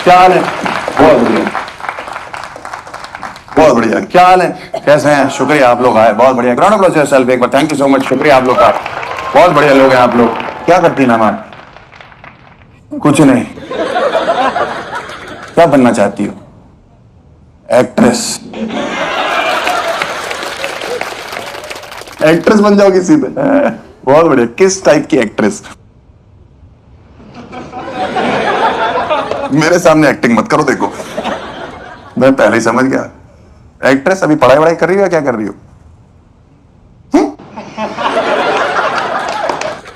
क्या हाल है? बहुत बढ़िया, बहुत बढ़िया। क्या हाल है? कैसे हैं? शुक्रिया आप लोग आए, बहुत बढ़िया। ग्राउंड अप्लॉज योरसेल्फ एक बार। थैंक यू सो मच, शुक्रिया आप लोग का, बहुत बढ़िया लोग हैं आप लोग। क्या करती ना मैम? कुछ नहीं। क्या बनना चाहती हो? एक्ट्रेस। एक्ट्रेस बन जाओगी सीधे? बहुत बढ़िया। किस टाइप की एक्ट्रेस? मेरे सामने एक्टिंग मत करो, देखो मैं पहले ही समझ गया। एक्ट्रेस अभी पढ़ाई वढ़ाई कर रही हो या क्या कर रही हो?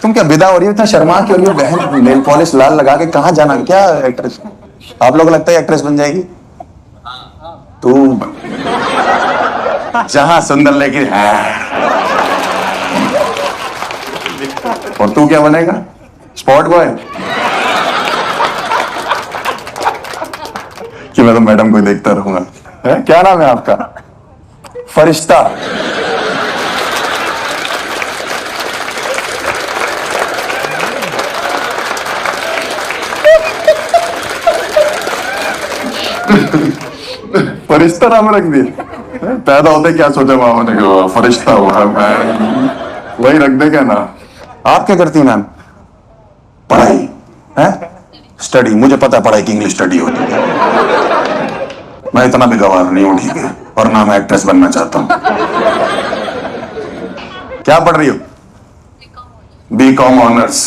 तुम क्या विदा हो रही हो? इतना शर्मा क्यों रही हो बहन? नेल पॉलिश लाल लगा के कहाँ जाना? क्या एक्ट्रेस? आप लोग लगता है एक्ट्रेस बन जाएगी? तू जहां सुंदर लेकिन और तू क्या बनेगा? Spot boy? कि मैं तो मैडम को देखता रहूंगा। क्या नाम है आपका? फरिश्ता। फरिश्ता नाम रख दिया? पैदा होते क्या सोचा मामा ने कि फरिश्ता हुआ? वही रख दे क्या ना। आप क्या करती हैं मैम? पढ़ाई है? स्टडी? मुझे पता है पढ़ाई की इंग्लिश स्टडी होती है। मैं इतना भी गवार नहीं हूं, ठीक है? और ना मैं एक्ट्रेस बनना चाहता हूं। क्या पढ़ रही हो? BCom honours.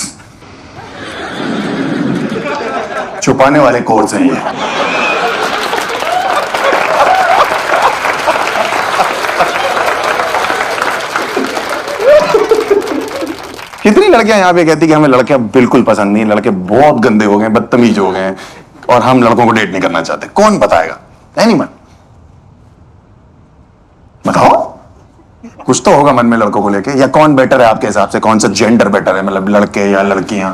छुपाने वाले कोर्स हैं ये। कितनी लड़कियां यहाँ पे कहती कि हमें लड़कियां बिल्कुल पसंद नहीं, लड़के बहुत गंदे हो गए, बदतमीज हो गए और हम लड़कों को डेट नहीं करना चाहते। कौन बताएगा? एनीवन बताओ। कुछ तो होगा मन में लड़कों को लेके। या कौन बेटर है आपके हिसाब से? कौन सा जेंडर बेटर है? मतलब लड़के या लड़कियां?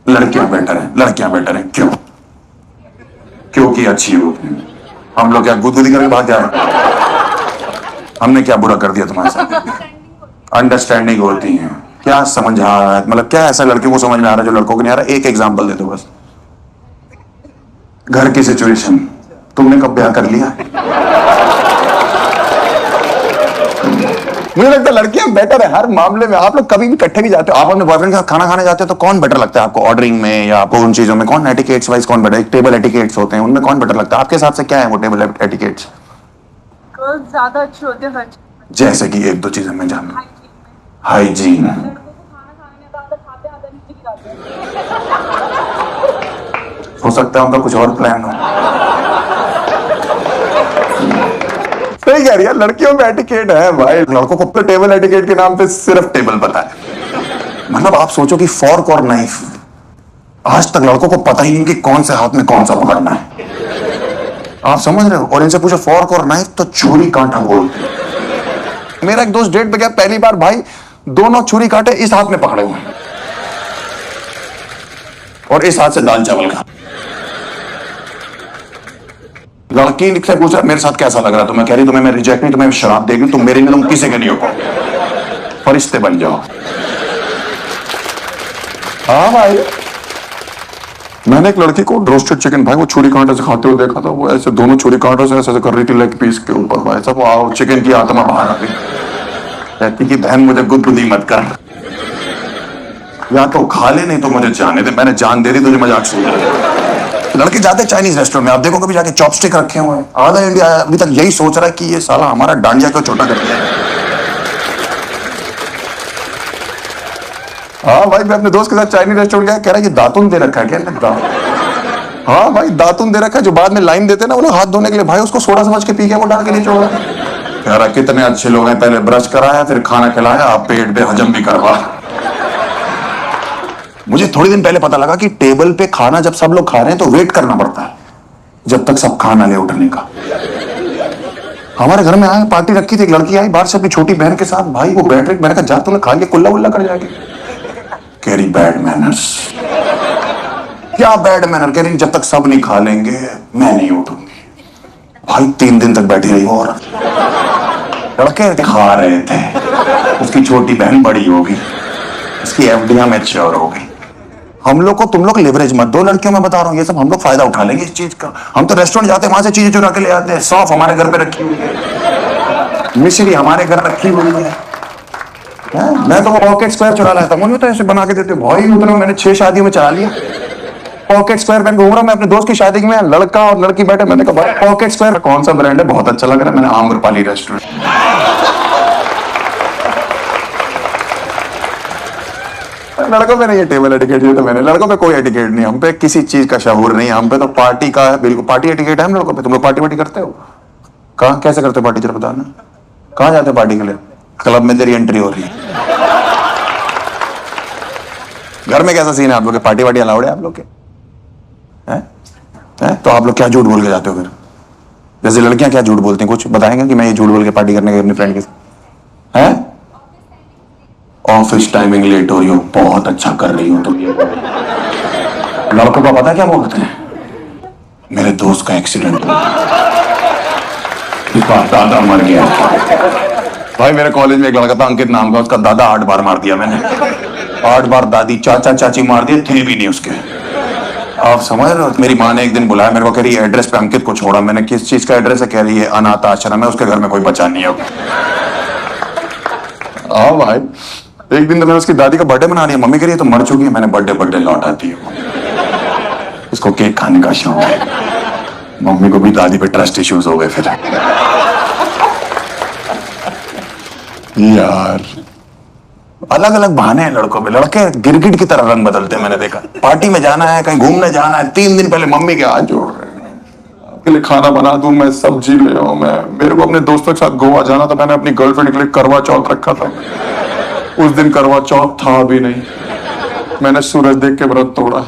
लड़कियां बेटर है। लड़कियां बेटर है क्यों? क्योंकि अच्छी हो। हम लोग क्या गुदगुदी करके भाग जाए? हमने क्या बुरा कर दिया तुम्हारे साथ? अंडरस्टैंडिंग होती है। क्या समझ आ रहा है? मतलब क्या ऐसा लड़कियों को समझ में आ रहा है जो लड़कों को नहीं आ रहा? एक एग्जांपल दे दो बस। घर की सिचुएशन। तुमने कब ब्याह कर लिया? मुझे लगता है लड़कियां बेटर है हर मामले में। आप लोग कभी भी इकट्ठे भी जाते हो, आप अपने बॉयफ्रेंड के साथ खाना खाने जाते हो तो कौन बेटर लगता है आपको? ऑर्डरिंग में या आपको उन चीजों में? कौन एटिकेट्स वाइज कौन बेटर? एक टेबल एटिकेट्स होते हैं, उनमें कौन बेटर लगता है आपके हिसाब से? क्या है वो टेबल एटिकेट्स? गर्ल्स ज्यादा अच्छे होते हैं। जैसे कि एक दो चीजें मैं जानूं। हाइजीन। हो सकता है उनका कुछ और प्लान हो। सही कह रही है, लड़कियों में एटिकेट है भाई। लड़कों को तो टेबल एटिकेट के नाम पे सिर्फ टेबल पता है। मतलब आप सोचो कि फॉर्क और नाइफ, आज तक लड़कों को पता ही नहीं कि कौन से हाथ में कौन सा पकड़ना है। आप समझ रहे हो? और इनसे पूछो फॉर्क और नाइफ तो छुरी कांटा बोलते। मेरा एक दोस्त डेट पे गया, पहली बार भाई दोनों छुरी कांटे इस हाथ में पकड़े हुए और इस हाथ से दाल चावल खा। लड़की से पूछा मेरे साथ कैसा लग रहा? तो मैं कह रही तुम्हें मैं रिजेक्ट नहीं, तुम्हें शराब देगी, तुम मेरी नहीं, तुम किसी के नहीं हो। फरिश्ते बन जाओ। हाँ भाई, मैंने एक लड़की को रोस्टेड चिकन भाई वो छुरी कांटे से खाते हुए देखा था। वो ऐसे दोनों छुरी कांटों से ऐसे कर रही थी लेग पीस के ऊपर भाई साहब। आओ चिकन की आत्मा बाहर आ गई। कहती कि बहन मुझे गुदगुदी मत कर, या तो खा ले नहीं तो मुझे जाने दे। मैंने जान दे दी तुझे, मजाक सुन। लड़के जाते चाइनीज रेस्टोरेंट में, आप देखो कभी जाके चॉपस्टिक रखे हुए हैं। आधा इंडिया अभी तक यही सोच रहा है कि ये साला हमारा डांडिया क्यों छोटा कर दिया। हाँ भाई, मैं अपने दोस्त के साथ चाइनीज रेस्टोरेंट गया, कह रहा है कि दातुन दे रखा है क्या? हाँ भाई, दातुन दे रखा है। जो बाद में लाइन देते ना वो लोग हाथ धोने के लिए, भाई उसको सोडा समझ के पी के वो डाल के नहीं छोड़ा। कह रहा कितने अच्छे लोग हैं, पहले ब्रश कराया फिर खाना खिलाया, आप पेट पे हजम भी करवा। मुझे थोड़ी दिन पहले पता लगा कि टेबल पे खाना जब सब लोग खा रहे हैं तो वेट करना पड़ता है जब तक सब खाना ले उठने का। हमारे घर में आए, पार्टी रखी थी, एक लड़की आई बाहर से अपनी छोटी बहन के साथ। भाई वो बैठ रही, मैंने कहा जा तूने खा लिया, कुल्ला वुल्ला कर जाएगी। कह रही बैड मैनर्स। क्या बैड मैनर? कह रही जब तक सब नहीं खा लेंगे मैं नहीं उठूंगी। भाई 3 दिन तक बैठी रही वो औरत। लड़के खा रहे थे, उसकी छोटी बहन बड़ी होगी, उसकी एफडियां मैच्योर हो गई। हम लोग को तुम लोग लेवरेज मत दो लड़कियों में, बता रहा हूँ ये सब हम लोग फायदा उठा लेंगे इस चीज का। हम तो रेस्टोरेंट जाते हैं वहां से चीजें चुरा के ले आते हैं। सौंफ हमारे घर पे रखी हुई है, मिश्री हमारे घर रखी हुई है। मैं तो पॉकेट स्क्वायर चुरा लाता हूँ, तो ऐसे बना के देते भाई। उतना मैंने 6 शादियों में चला लिया पॉकेट स्क्वायर पहन के घूम रहा। मैं अपने दोस्त की शादी में, लड़का और लड़की बैठे, मैंने कहा भाई पॉकेट स्क्वायर कौन सा ब्रांड है, बहुत अच्छा लग रहा है। मैंने आम्रपाली रेस्टोरेंट। लड़कों पे नहीं है टेबल एटिकेट, ये तो मैंने लड़कों पे कोई एटिकेट नहीं, हम पे किसी चीज का शऊर नहीं, हम पे तो पार्टी का है बिल्कुल। पार्टी एटिकेट है हम लड़कों पे। तुम लोग पार्टी वार्टी करते हो? कहाँ कैसे करते हो पार्टी, जरा बताना। कहाँ जाते हो पार्टी के लिए? क्लब में तेरी एंट्री हो रही है। घर में कैसा सीन है आप लोग के? पार्टी वार्टी अलाउड है आप लोग के? हैं? तो आप लोग क्या झूठ बोल के जाते हो फिर? जैसे लड़कियां क्या झूठ बोलती हैं, कुछ बताएंगे कि मैं ये झूठ बोल के पार्टी करने गई अपनी फ्रेंड के साथ? हैं? ऑफिस टाइमिंग लेट हो रही हो, बहुत अच्छा कर रही हो तुम। लड़कों का पता क्या बोलते हैं? मेरे दोस्त का एक्सीडेंट हुआ, इसका दादा मर गया। भाई मेरे कॉलेज में एक लड़का था अंकित नाम का, उसका दादा 8 बार मार दिया मैंने। 8 बार दादी चाचा चाची मार दिए, थे भी नहीं उसके। आप समझ रहे हो? मेरी माँ ने एक दिन बुलाया मेरे को, कह रही है एड्रेस पे अंकित को छोड़ा। मैंने किस चीज का एड्रेस है? कह रही है अनाथ आश्रम है, उसके घर में कोई बचा नहीं है। हाँ भाई, एक दिन तो मैंने उसकी दादी का बर्थडे मना लिया। मम्मी कह रही है तो मर चुकी है। मैंने बर्थडे लौटाती है, उसको केक खाने का शौक है। मम्मी को भी दादी पे ट्रस्ट इश्यूज हो गए फिर। यार अलग अलग बहाने हैं लड़कों पे। लड़के गिरगिट की तरह रंग बदलते हैं, मैंने देखा। पार्टी में जाना है, कहीं घूमने जाना है, 3 दिन पहले मम्मी के हाथ जोड़ रहे हैं, आपके लिए खाना बना दूं, मैं सब्जी ले आऊं। मैं मेरे को अपने दोस्तों के साथ गोवा जाना था, मैंने अपनी गर्लफ्रेंड के लिए करवा चौथ रखा था। उस दिन करवा चौथ था भी नहीं, मैंने सूरज देख के व्रत तोड़ा।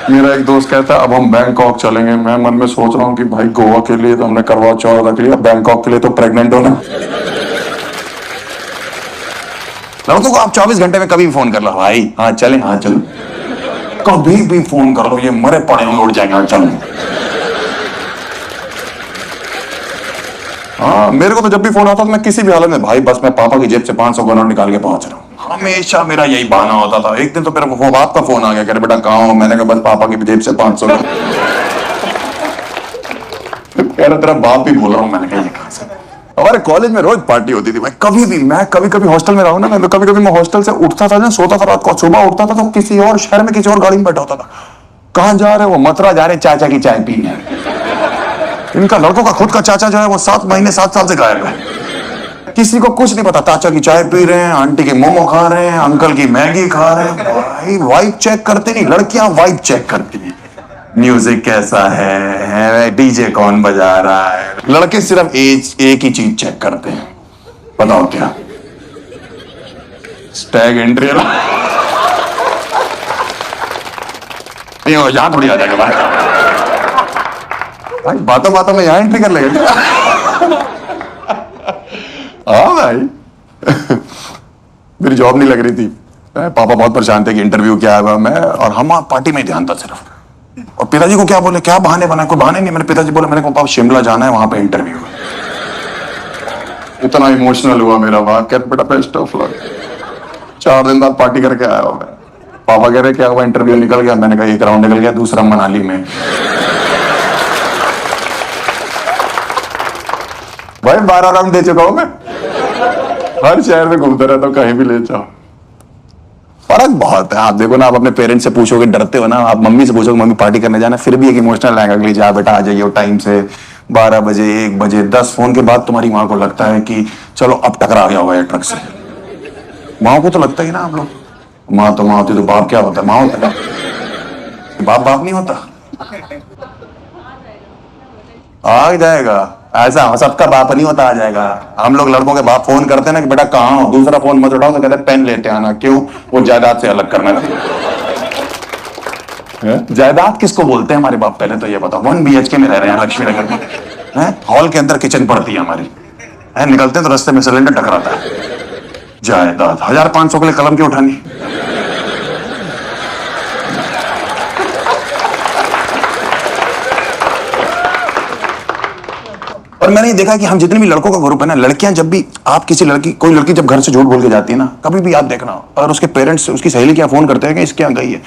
मेरा एक दोस्त कहता है अब हम बैंकॉक चलेंगे। मैं मन में सोच रहा हूँ कि भाई गोवा के लिए तो हमने करवा चौथ रख लिया, बैंकॉक के लिए तो प्रेग्नेंट होना। लड़कों को आप 24 घंटे में कभी भी फोन कर लो, भाई हाँ चले, हाँ चलो, कभी भी फोन कर लो, ये मरे पड़े उड़ जाएंगे, हाँ चलो। हाँ मेरे को तो जब भी फोन आता था मैं किसी भी हालत में, भाई बस मैं पापा की जेब से 500 करोड़ निकाल के पहुंच रहा हूँ। हमेशा मेरा यही बहाना होता था। एक दिन तो मेरे वो बाप का फोन आ गया, कह रहे बेटा कहाँ हो? मैंने कहा बस पापा की जेब से 500। कह रहा तेरा बाप ही बोल रहा हूँ। मैंने कहा ये कहाँ से? हमारे कॉलेज में रोज पार्टी होती थी भाई। कभी भी मैं कभी हॉस्टल में रहा हूँ ना, मैं तो कभी मैं हॉस्टल से उठता था ना, सोता था रात को, सुबह उठता था तो किसी और शहर में किसी और गाड़ी में बैठा होता था। कहाँ जा रहे? वो मथुरा जा रहे चाचा की चाय पीने। इनका लड़कों का खुद का चाचा जो है वो 7 महीने 7 साल से गायब है। किसी को कुछ नहीं पता, चाचा की चाय पी रहे हैं, आंटी के मोमो खा रहे हैं, अंकल की मैगी खा रहे हैं। भाई वाइब चेक करते नहीं, लड़कियां वाइब चेक करती हैं। म्यूजिक कैसा है, डीजे कौन बजा रहा है। लड़के सिर्फ एक ही चीज चेक करते हैं, बताओ क्या? Stag entry. यहाँ थोड़ी आ जाएगा भाई, बातों बातों में यहाँ एंट्री कर लेगा। हाँ भाई। मेरी जॉब नहीं लग रही थी, पापा बहुत परेशान थे कि इंटरव्यू क्या है। मैं और हम पार्टी में ध्यान था सिर्फ। और पिताजी को क्या बोले, क्या बहाने बनाए? कोई बहाने नहीं। मैंने पिताजी बोले मैंने पापा शिमला जाना है, वहां पे इंटरव्यू है। इतना इमोशनल हुआ मेरा बाप, कहते बेटा बेस्ट ऑफ लक। 4 दिन बाद पार्टी करके आया हूं मैं। पापा कह रहे क्या हुआ? इंटरव्यू निकल गया। मैंने कहा 1 राउंड निकल गया, दूसरा मनाली में। भाई 12 राउंड दे चुका हूं मैं, हर शहर में घूमता रहता हूं, कहीं भी ले जाओ। फर्क बहुत है। आप देखो ना, आप अपने पेरेंट्स से पूछोगे, डरते हो ना, आप मम्मी से पूछोगे मम्मी पार्टी करने जाना, फिर भी एक इमोशनल आएगा अगली, जा बेटा आ जाइए टाइम से, 12 बजे 1 बजे 10 फोन के बाद तुम्हारी माँ को लगता है कि चलो अब टकरा गया होगा ये ट्रक से। माँ को तो लगता ही ना, आप लोग माँ तो माँ होती तो बाप क्या होता है? माँ होता है, बाप नहीं होता। आ जाएगा ऐसा, सबका बाप नहीं होता, आ जाएगा। हम लोग लड़कों के बाप फोन करते हैं ना कि बेटा कहाँ हो, दूसरा फोन मत उठाओ तो कहते हैं पेन लेते आना। क्यों? वो जायदाद से अलग करना चाहिए। जायदाद किसको बोलते हैं हमारे बाप? पहले तो ये बताओ। 1 BHK में रह रहे हैं लक्ष्मी नगर में, हॉल के अंदर किचन पड़ती है हमारी, निकलते हैं तो रास्ते में सिलेंडर टकराता है। जायदाद 1500 के लिए कलम क्यों उठानी? और मैंने ये देखा कि हम जितने भी लड़कों का ग्रुप है ना, लड़कियां जब भी आप किसी लड़की कोई लड़की जब घर से झूठ बोल के जाती है ना, कभी भी आप देखना, और उसके पेरेंट्स उसकी सहेली क्या फोन करते हैं कि इसके यहाँ गई है,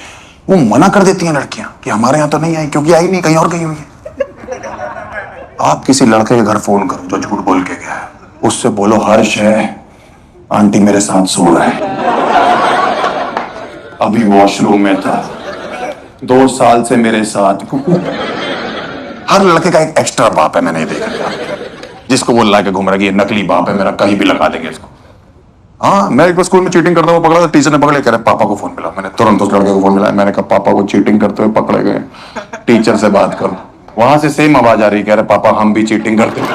वो मना कर देती हैं लड़कियां कि हमारे यहाँ तो नहीं आई, क्योंकि आई नहीं, कहीं और गई हुई है। आप किसी लड़के के घर फोन करो जो झूठ बोल के गया है, उससे बोलो हर्ष है, आंटी मेरे साथ सो रहा है, अभी वॉशरूम में था, 2 साल से मेरे साथ। हर लड़के का एक एक्स्ट्रा बाप है, मैंने ये देखा, जिसको वो ला के घूम रहा है कि ये नकली बाप है मेरा, कहीं भी लगा देंगे इसको। हाँ, मैं एक बार स्कूल में चीटिंग करता हुआ पकड़ा था, टीचर ने पकड़े, कह रहे पापा को फोन मिला। मैंने तुरंत उस लड़के को फोन मिलाया, मैंने कहा पापा को चीटिंग करते हुए पकड़े गए, टीचर से बात करो। वहां से सेम आवाज आ रही, कह रहे पापा हम भी चीटिंग करते हैं।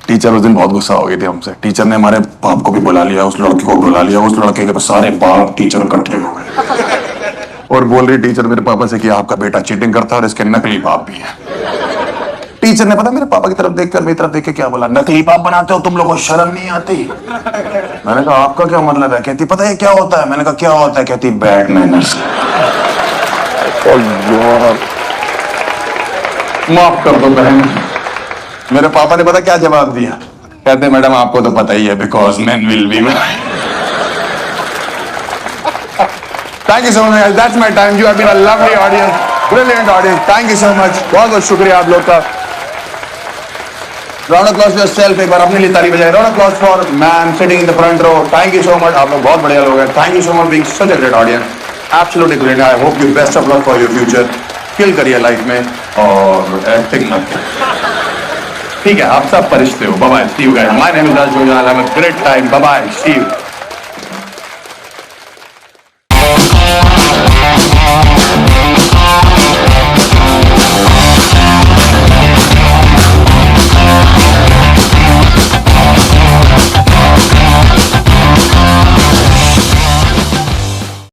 टीचर उस दिन बहुत गुस्सा हो गई थी हमसे। टीचर ने हमारे बाप को भी बुला लिया, उस लड़के को बुला लिया, उस लड़के के सारे बाप टीचर इकट्ठे हो गए और बोल रही टीचर मेरे पापा से कि आपका बेटा चीटिंग करता है और इसके नकली बाप भी है। टीचर ने पता मेरे पापा की तरफ देखकर मेरी तरफ देख के क्या बोला, नकली बाप बनाते हो तुम लोगों को शर्म नहीं आती? मैंने कहा आपका क्या मतलब है? कहती पता है क्या होता है? मैंने कहा क्या होता है? कहती बैड मैनर्स। माफ कर दो बहन। मेरे पापा ने पता क्या जवाब दिया? कहते मैडम आपको तो पता ही है, because man will be man. Thank you so much, that's my time, you have been a lovely audience, brilliant audience, thank you so much, बहुत बहुत शुक्रिया आप लोग का। Round of applause for yourself, एक बार अपने लिए ताली बजाएं। Round of applause for ma'am sitting in the front row, thank you so much, आप लोग बहुत बढ़िया लोग हैं, thank you so much being such a great audience, absolutely great. I hope you best of luck for your future, kill करिए life में और acting मत करिए। ठीक है, आप सब परिश्ते हो। Bye bye, see you guys, my name is Raj Goyal, have a great time, bye bye, see you.